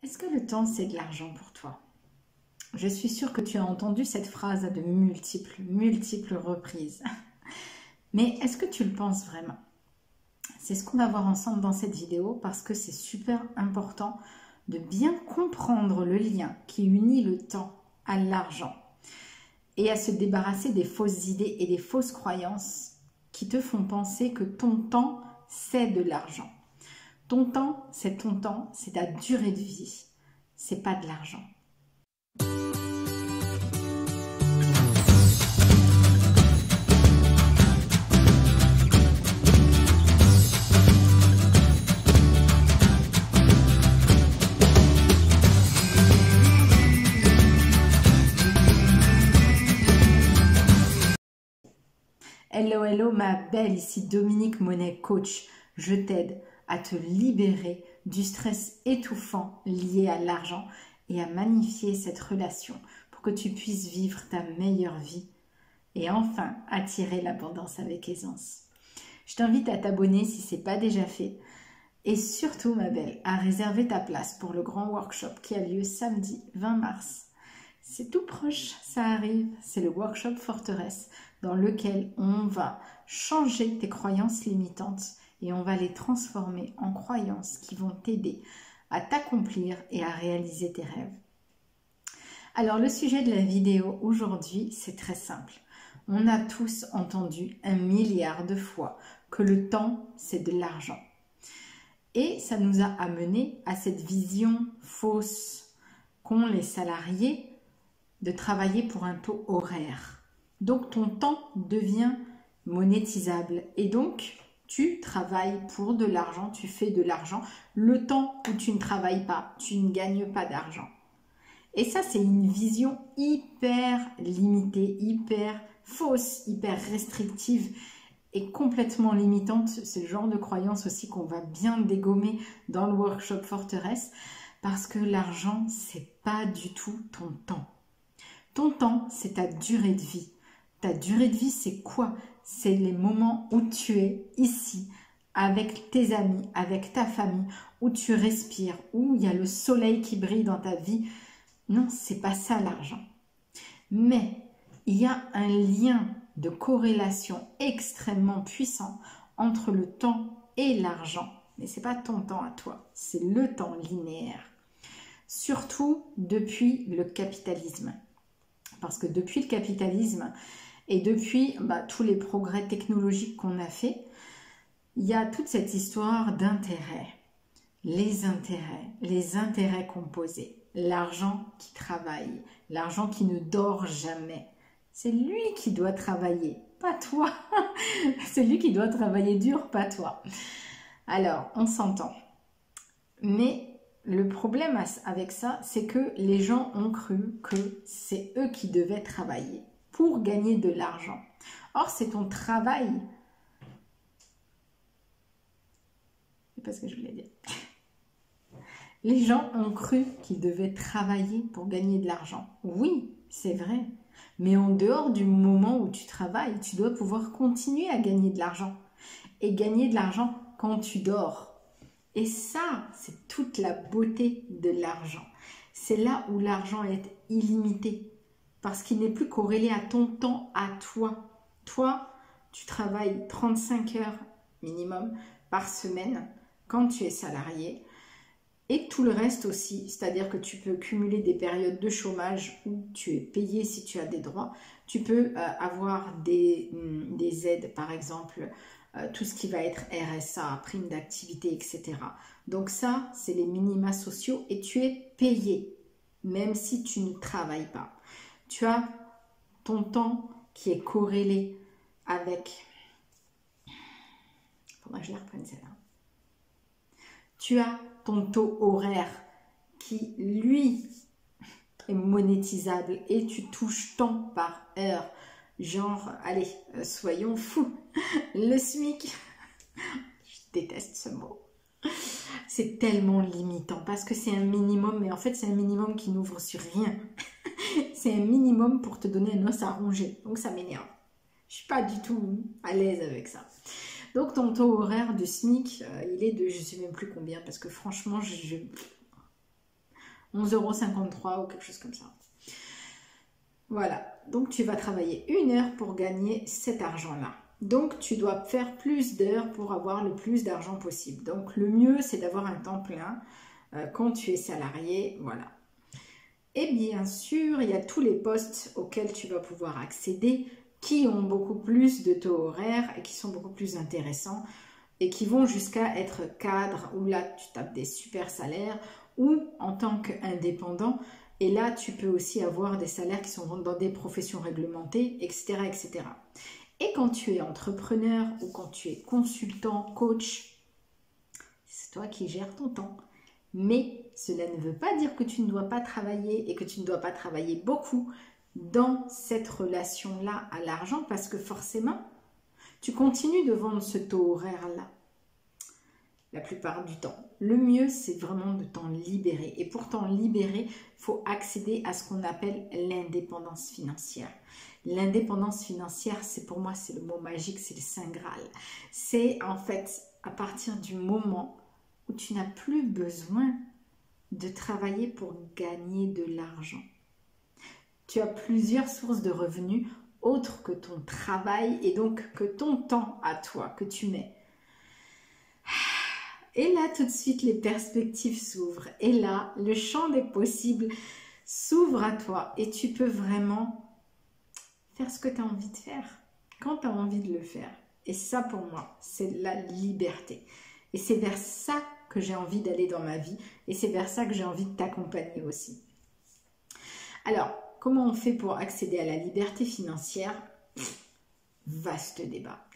Est-ce que le temps, c'est de l'argent pour toi? Je suis sûre que tu as entendu cette phrase à de multiples reprises. Mais est-ce que tu le penses vraiment? C'est ce qu'on va voir ensemble dans cette vidéo parce que c'est super important de bien comprendre le lien qui unit le temps à l'argent et à se débarrasser des fausses idées et des fausses croyances qui te font penser que ton temps, c'est de l'argent. Ton temps, c'est ta durée de vie. C'est pas de l'argent. Hello ma belle, ici Dominique Monet, coach. Je t'aide à te libérer du stress étouffant lié à l'argent et à magnifier cette relation pour que tu puisses vivre ta meilleure vie et enfin attirer l'abondance avec aisance. Je t'invite à t'abonner si ce n'est pas déjà fait et surtout ma belle à réserver ta place pour le grand workshop qui a lieu samedi 20 mars. C'est tout proche, ça arrive, c'est le workshop Forteresse dans lequel on va changer tes croyances limitantes et on va les transformer en croyances qui vont t'aider à t'accomplir et à réaliser tes rêves. Alors le sujet de la vidéo aujourd'hui, c'est très simple. On a tous entendu 1 milliard de fois que le temps, c'est de l'argent. Et ça nous a amené à cette vision fausse qu'ont les salariés de travailler pour un taux horaire. Donc ton temps devient monétisable et donc tu travailles pour de l'argent, tu fais de l'argent. Le temps où tu ne travailles pas, tu ne gagnes pas d'argent. Et ça, c'est une vision hyper limitée, hyper fausse, hyper restrictive et complètement limitante. C'est le genre de croyance aussi qu'on va bien dégommer dans le workshop Forteresse parce que l'argent, c'est pas du tout ton temps. Ton temps, c'est ta durée de vie. Ta durée de vie, c'est quoi? C'est les moments où tu es ici, avec tes amis, avec ta famille, où tu respires, où il y a le soleil qui brille dans ta vie. Non, c'est pas ça l'argent. Mais il y a un lien de corrélation extrêmement puissant entre le temps et l'argent. Mais c'est pas ton temps à toi, c'est le temps linéaire. Surtout depuis le capitalisme. Parce que depuis le capitalisme et depuis tous les progrès technologiques qu'on a fait, il y a toute cette histoire d'intérêts. Les intérêts composés, l'argent qui travaille, l'argent qui ne dort jamais. C'est lui qui doit travailler, pas toi. C'est lui qui doit travailler dur, pas toi. Alors, on s'entend. Mais le problème avec ça, c'est que les gens ont cru que c'est eux qui devaient travailler pour gagner de l'argent. Or, c'est ton travail. C'est pas ce que je voulais dire. Les gens ont cru qu'ils devaient travailler pour gagner de l'argent. Oui, c'est vrai. Mais en dehors du moment où tu travailles, tu dois pouvoir continuer à gagner de l'argent. Et gagner de l'argent quand tu dors. Et ça, c'est toute la beauté de l'argent. C'est là où l'argent est illimité. Parce qu'il n'est plus corrélé à ton temps, à toi. Toi, tu travailles 35 heures minimum par semaine quand tu es salarié. Et tout le reste aussi, c'est-à-dire que tu peux cumuler des périodes de chômage où tu es payé si tu as des droits. Tu peux avoir des aides, par exemple, tout ce qui va être RSA, prime d'activité, etc. Donc ça, c'est les minima sociaux et tu es payé, même si tu ne travailles pas. Tu as ton temps qui est corrélé avec... Faudra que je la reprenne celle-là. Tu as ton taux horaire qui, lui, est monétisable et tu touches tant par heure. Genre, allez, soyons fous, le SMIC, je déteste ce mot, c'est tellement limitant parce que c'est un minimum, mais en fait c'est un minimum qui n'ouvre sur rien. C'est un minimum pour te donner un os à ronger, donc ça m'énerve. Je suis pas du tout à l'aise avec ça. Donc ton taux horaire du SMIC, il est de je sais même plus combien parce que franchement, 11,53 € ou quelque chose comme ça. Voilà, donc tu vas travailler 1 heure pour gagner cet argent-là. Donc tu dois faire plus d'heures pour avoir le plus d'argent possible. Donc le mieux, c'est d'avoir un temps plein quand tu es salarié, voilà. Et bien sûr, il y a tous les postes auxquels tu vas pouvoir accéder qui ont beaucoup plus de taux horaires et qui sont beaucoup plus intéressants et qui vont jusqu'à être cadre où là tu tapes des super salaires ou en tant qu'indépendant et là tu peux aussi avoir des salaires qui sont dans des professions réglementées, etc., etc. Et quand tu es entrepreneur ou quand tu es consultant, coach, c'est toi qui gères ton temps. Mais cela ne veut pas dire que tu ne dois pas travailler et que tu ne dois pas travailler beaucoup dans cette relation-là à l'argent parce que forcément, tu continues de vendre ce taux horaire-là la plupart du temps. Le mieux, c'est vraiment de t'en libérer. Et pour t'en libérer, il faut accéder à ce qu'on appelle l'indépendance financière. L'indépendance financière, c'est pour moi, c'est le mot magique, c'est le Saint Graal. C'est en fait à partir du moment où tu n'as plus besoin de travailler pour gagner de l'argent. Tu as plusieurs sources de revenus autres que ton travail et donc que ton temps à toi que tu mets. Et là, tout de suite, les perspectives s'ouvrent. Et là, le champ des possibles s'ouvre à toi et tu peux vraiment faire ce que tu as envie de faire quand tu as envie de le faire. Et ça, pour moi, c'est la liberté. Et c'est vers ça que j'ai envie d'aller dans ma vie et c'est vers ça que j'ai envie de t'accompagner aussi. Alors, comment on fait pour accéder à la liberté financière? Vaste débat.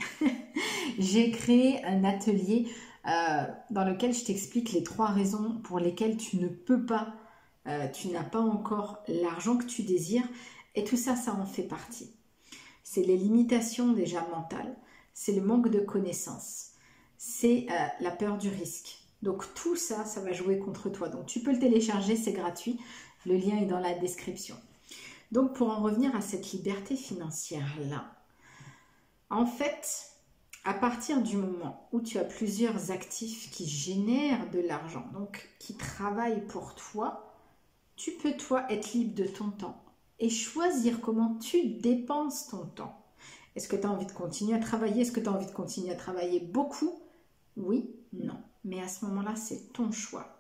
J'ai créé un atelier dans lequel je t'explique les 3 raisons pour lesquelles tu ne peux pas, tu n'as pas encore l'argent que tu désires et tout ça, ça en fait partie. C'est les limitations déjà mentales, c'est le manque de connaissances, c'est la peur du risque. Donc tout ça, ça va jouer contre toi. Donc tu peux le télécharger, c'est gratuit. Le lien est dans la description. Donc pour en revenir à cette liberté financière-là, en fait, à partir du moment où tu as plusieurs actifs qui génèrent de l'argent, donc qui travaillent pour toi, tu peux toi être libre de ton temps et choisir comment tu dépenses ton temps. Est-ce que tu as envie de continuer à travailler? Est-ce que tu as envie de continuer à travailler beaucoup? Oui, non. Mais à ce moment-là, c'est ton choix.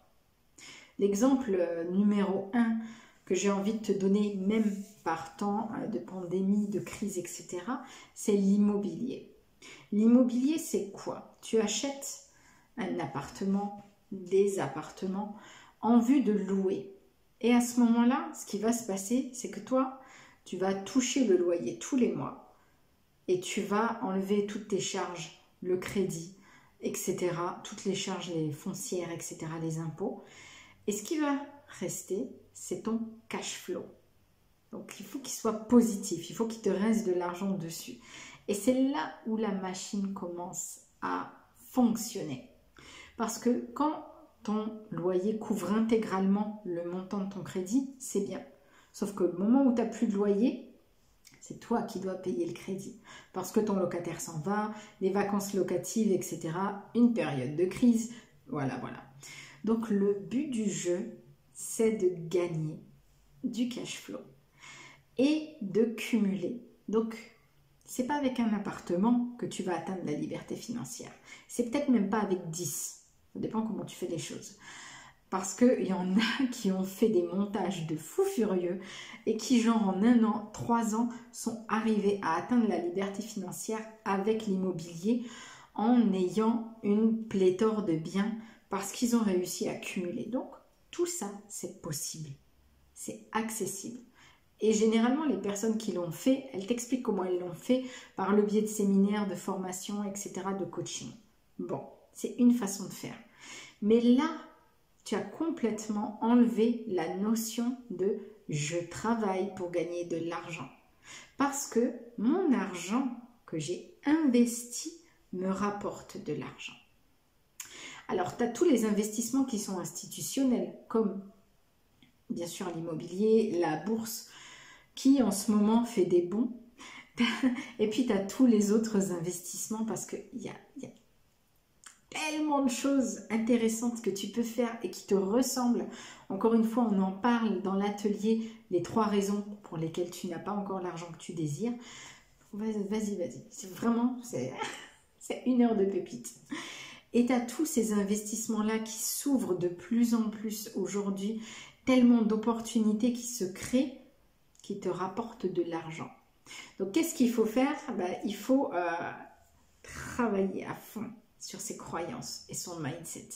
L'exemple numéro 1 que j'ai envie de te donner, même par temps de pandémie, de crise, etc., c'est l'immobilier. L'immobilier, c'est quoi? Tu achètes un appartement, des appartements, en vue de louer. Et à ce moment-là, ce qui va se passer, c'est que toi, tu vas toucher le loyer tous les mois et tu vas enlever toutes tes charges, le crédit, etc., toutes les charges, les foncières, etc., les impôts. Et ce qui va rester, c'est ton cash flow. Donc, il faut qu'il soit positif, il faut qu'il te reste de l'argent dessus. Et c'est là où la machine commence à fonctionner. Parce que quand ton loyer couvre intégralement le montant de ton crédit, c'est bien. Sauf que le moment où tu n'as plus de loyer, c'est toi qui dois payer le crédit. Parce que ton locataire s'en va, les vacances locatives, etc. Une période de crise. Voilà, voilà. Donc, le but du jeu, c'est de gagner du cash flow et de cumuler. Donc, c'est pas avec un appartement que tu vas atteindre la liberté financière. C'est peut-être même pas avec 10. Ça dépend comment tu fais les choses. Parce qu'il y en a qui ont fait des montages de fous furieux et qui, genre en 1 an, 3 ans, sont arrivés à atteindre la liberté financière avec l'immobilier en ayant une pléthore de biens parce qu'ils ont réussi à cumuler. Donc, tout ça, c'est possible. C'est accessible. Et généralement, les personnes qui l'ont fait, elles t'expliquent comment elles l'ont fait par le biais de séminaires, de formations, etc., de coaching. Bon, c'est une façon de faire. Mais là, tu as complètement enlevé la notion de « je travaille pour gagner de l'argent ». Parce que mon argent que j'ai investi me rapporte de l'argent. Alors, tu as tous les investissements qui sont institutionnels, comme bien sûr l'immobilier, la bourse, qui en ce moment fait des bons. Et puis, tu as tous les autres investissements parce qu'il y a tellement de choses intéressantes que tu peux faire et qui te ressemblent. Encore une fois, on en parle dans l'atelier, les 3 raisons pour lesquelles tu n'as pas encore l'argent que tu désires. Vas-y. C'est vraiment, c'est 1 heure de pépite. Et tu as tous ces investissements-là qui s'ouvrent de plus en plus aujourd'hui, tellement d'opportunités qui se créent, qui te rapportent de l'argent. Donc, qu'est-ce qu'il faut faire? Il faut travailler à fond sur ses croyances et son mindset.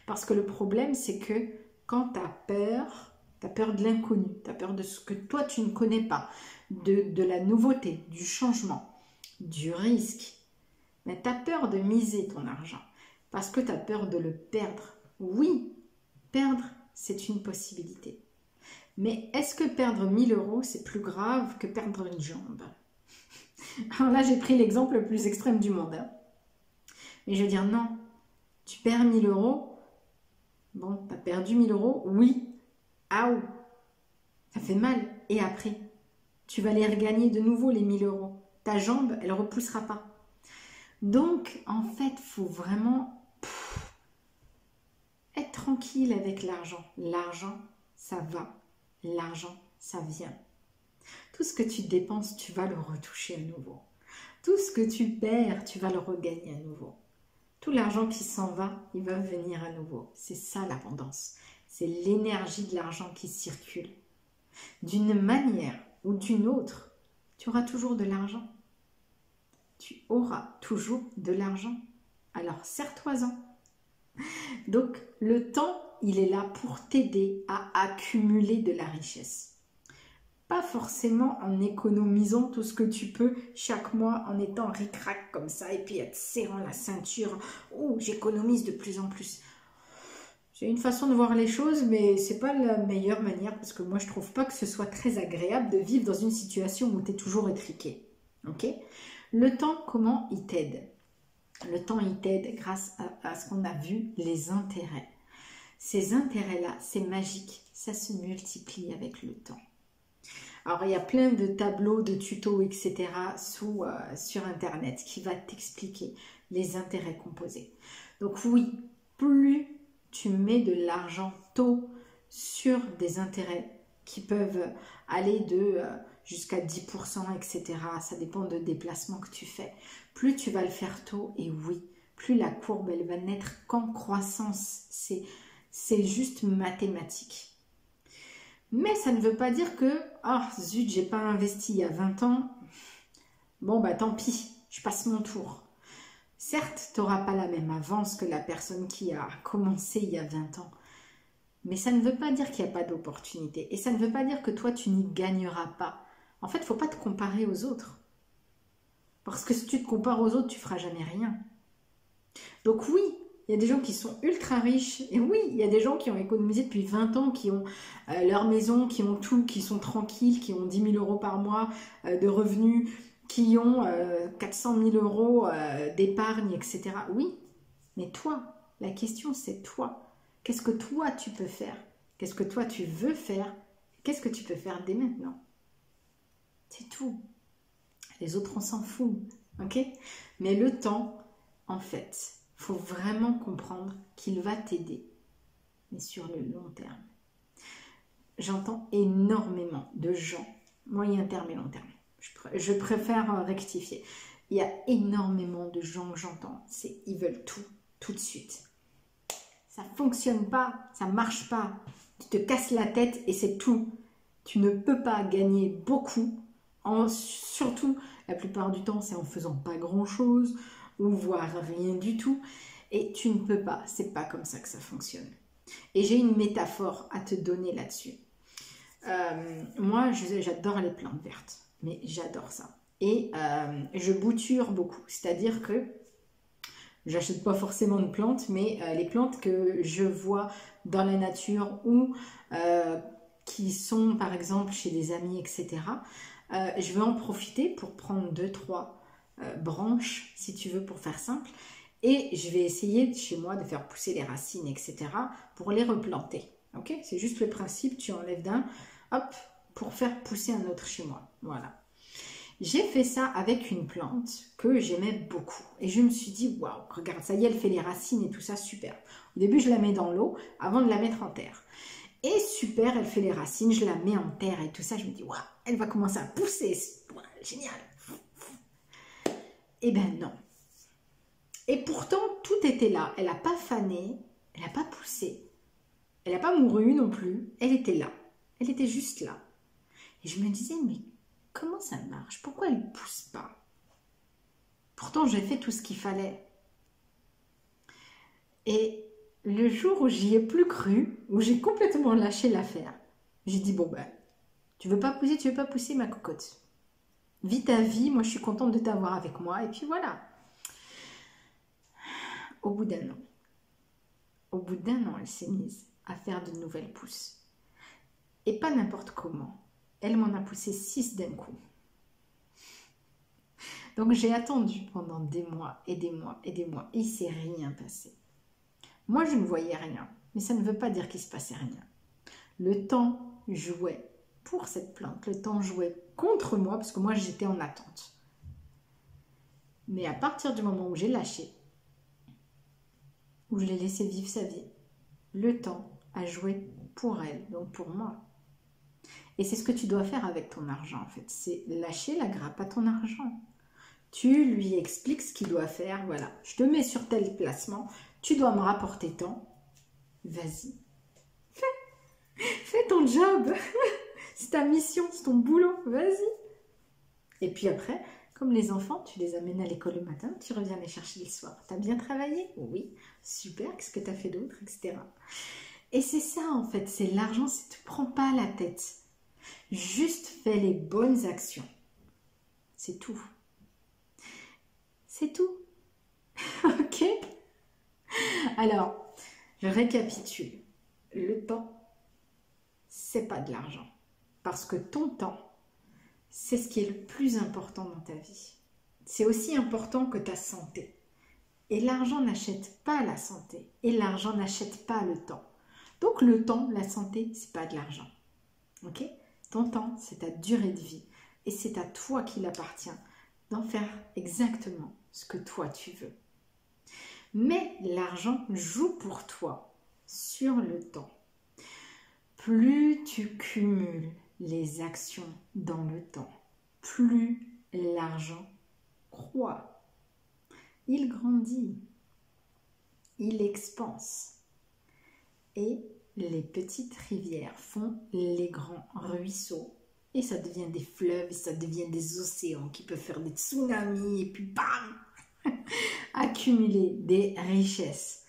Parce que le problème, c'est que quand tu as peur de l'inconnu, tu as peur de ce que toi, tu ne connais pas, de la nouveauté, du changement, du risque, mais tu as peur de miser ton argent parce que tu as peur de le perdre. Oui, perdre, c'est une possibilité. Mais est-ce que perdre 1 000 €, c'est plus grave que perdre une jambe? Alors là, j'ai pris l'exemple le plus extrême du monde. Hein. Mais je veux dire, non, tu perds 1 000 €, bon, tu as perdu 1 000 €, oui, aouh, ça fait mal. Et après, tu vas les regagner de nouveau les 1 000 €. Ta jambe, elle ne repoussera pas. Donc, en fait, il faut vraiment être tranquille avec l'argent. L'argent, ça va. L'argent, ça vient. Tout ce que tu dépenses, tu vas le retoucher à nouveau. Tout ce que tu perds, tu vas le regagner à nouveau. Tout l'argent qui s'en va, il va venir à nouveau. C'est ça l'abondance. C'est l'énergie de l'argent qui circule. D'une manière ou d'une autre, tu auras toujours de l'argent. Tu auras toujours de l'argent. Alors, serre-toi-en. Donc, le temps, il est là pour t'aider à accumuler de la richesse. Pas forcément en économisant tout ce que tu peux chaque mois en étant ric-rac comme ça et puis en te serrant la ceinture. Oh, j'économise de plus en plus. C'est une façon de voir les choses, mais c'est pas la meilleure manière parce que moi je trouve pas que ce soit très agréable de vivre dans une situation où tu es toujours étriqué. Ok? Le temps, comment il t'aide? Le temps, il t'aide grâce à ce qu'on a vu, les intérêts. Ces intérêts-là, c'est magique, ça se multiplie avec le temps. Alors, il y a plein de tableaux, de tutos, etc. sur Internet qui va t'expliquer les intérêts composés. Donc oui, plus tu mets de l'argent tôt sur des intérêts qui peuvent aller de jusqu'à 10%, etc. Ça dépend de déplacements que tu fais. Plus tu vas le faire tôt, et oui, plus la courbe, elle va n'être qu'en croissance. C'est juste mathématique. Mais ça ne veut pas dire que, ah zut, j'ai pas investi il y a 20 ans, bon bah tant pis, je passe mon tour. Certes, tu n'auras pas la même avance que la personne qui a commencé il y a 20 ans, mais ça ne veut pas dire qu'il n'y a pas d'opportunité. Et ça ne veut pas dire que toi, tu n'y gagneras pas. En fait, il ne faut pas te comparer aux autres. Parce que si tu te compares aux autres, tu ne feras jamais rien. Donc oui, il y a des gens qui sont ultra riches. Et oui, il y a des gens qui ont économisé depuis 20 ans, qui ont leur maison, qui ont tout, qui sont tranquilles, qui ont 10 000 € par mois de revenus, qui ont 400 000 € d'épargne, etc. Oui, mais toi, la question c'est toi. Qu'est-ce que toi tu peux faire? Qu'est-ce que toi tu veux faire? Qu'est-ce que tu peux faire dès maintenant? C'est tout. Les autres, on s'en fout. Ok? Mais le temps, en fait, il faut vraiment comprendre qu'il va t'aider, mais sur le long terme. J'entends énormément de gens, moyen terme et long terme. Je préfère rectifier. Il y a énormément de gens que j'entends, ils veulent tout de suite. Ça ne fonctionne pas, ça ne marche pas. Tu te casses la tête et c'est tout. Tu ne peux pas gagner beaucoup, surtout la plupart du temps, c'est en faisant pas grand-chose ou voire rien du tout. Et tu ne peux pas, c'est pas comme ça que ça fonctionne. Et j'ai une métaphore à te donner là-dessus. Moi, j'adore les plantes vertes, mais j'adore ça. Et je bouture beaucoup, c'est-à-dire que j'achète pas forcément de plantes, mais les plantes que je vois dans la nature ou qui sont par exemple chez des amis, etc. Je vais en profiter pour prendre 2-3 branches, si tu veux, pour faire simple. Et je vais essayer chez moi de faire pousser les racines, etc. pour les replanter. Ok? C'est juste le principe, tu enlèves d'un, hop, pour faire pousser un autre chez moi. Voilà. J'ai fait ça avec une plante que j'aimais beaucoup. Et je me suis dit, waouh, regarde, ça y est, elle fait les racines et tout ça, super. Au début, je la mets dans l'eau avant de la mettre en terre. Et super, elle fait les racines, je la mets en terre et tout ça. Je me dis, waouh, elle va commencer à pousser. Génial. Eh ben non. Et pourtant, tout était là. Elle n'a pas fané, elle n'a pas poussé. Elle n'a pas mouru non plus. Elle était là. Elle était juste là. Et je me disais, mais comment ça marche? Pourquoi elle ne pousse pas? Pourtant, j'ai fait tout ce qu'il fallait. Et le jour où j'y ai plus cru, où j'ai complètement lâché l'affaire, j'ai dit, bon ben, tu veux pas pousser ma cocotte. Vis ta vie, moi je suis contente de t'avoir avec moi, et puis voilà. Au bout d'un an, elle s'est mise à faire de nouvelles pousses. Et pas n'importe comment. Elle m'en a poussé 6 d'un coup. Donc j'ai attendu pendant des mois et des mois et des mois, et il ne s'est rien passé. Moi, je ne voyais rien, mais ça ne veut pas dire qu'il ne se passait rien. Le temps jouait pour cette plante, le temps jouait contre moi, parce que moi, j'étais en attente. Mais à partir du moment où j'ai lâché, où je l'ai laissé vivre sa vie, le temps a joué pour elle, donc pour moi. Et c'est ce que tu dois faire avec ton argent, en fait. C'est lâcher la grappe à ton argent. Tu lui expliques ce qu'il doit faire. Voilà, je te mets sur tel placement. Tu dois me rapporter tant. Vas-y. Fais ton job. C'est ta mission, c'est ton boulot. Vas-y. Et puis après, comme les enfants, tu les amènes à l'école le matin, tu reviens les chercher le soir. T'as bien travaillé? Oui. Super, qu'est-ce que t'as fait d'autre, etc. Et c'est ça, en fait. C'est l'argent, c'est te prends pas la tête. Juste fais les bonnes actions. C'est tout. C'est tout. Ok? Alors, je récapitule. Le temps, c'est pas de l'argent. Parce que ton temps, c'est ce qui est le plus important dans ta vie. C'est aussi important que ta santé. Et l'argent n'achète pas la santé. Et l'argent n'achète pas le temps. Donc le temps, la santé, c'est pas de l'argent. Ok? Ton temps, c'est ta durée de vie. Et c'est à toi qu'il appartient d'en faire exactement ce que toi tu veux. Mais l'argent joue pour toi sur le temps. Plus tu cumules les actions dans le temps, plus l'argent croît. Il grandit, il expanse. Et les petites rivières font les grands ruisseaux. Et ça devient des fleuves, et ça devient des océans qui peuvent faire des tsunamis, et puis bam, accumuler des richesses.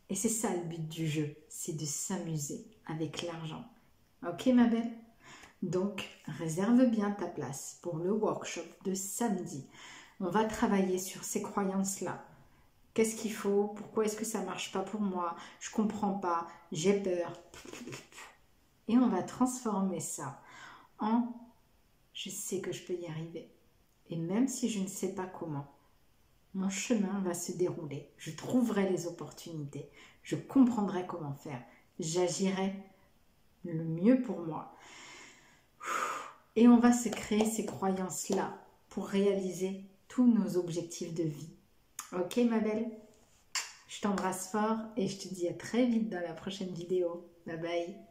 Et c'est ça le but du jeu, c'est de s'amuser avec l'argent. Ok ma belle? Donc, réserve bien ta place pour le workshop de samedi. On va travailler sur ces croyances-là. Qu'est-ce qu'il faut? Pourquoi est-ce que ça ne marche pas pour moi? Je ne comprends pas, j'ai peur. Et on va transformer ça en « je sais que je peux y arriver ». Et même si je ne sais pas comment, mon chemin va se dérouler. Je trouverai les opportunités. Je comprendrai comment faire. J'agirai le mieux pour moi. Et on va se créer ces croyances-là pour réaliser tous nos objectifs de vie. Ok ma belle? Je t'embrasse fort et je te dis à très vite dans la prochaine vidéo. Bye bye.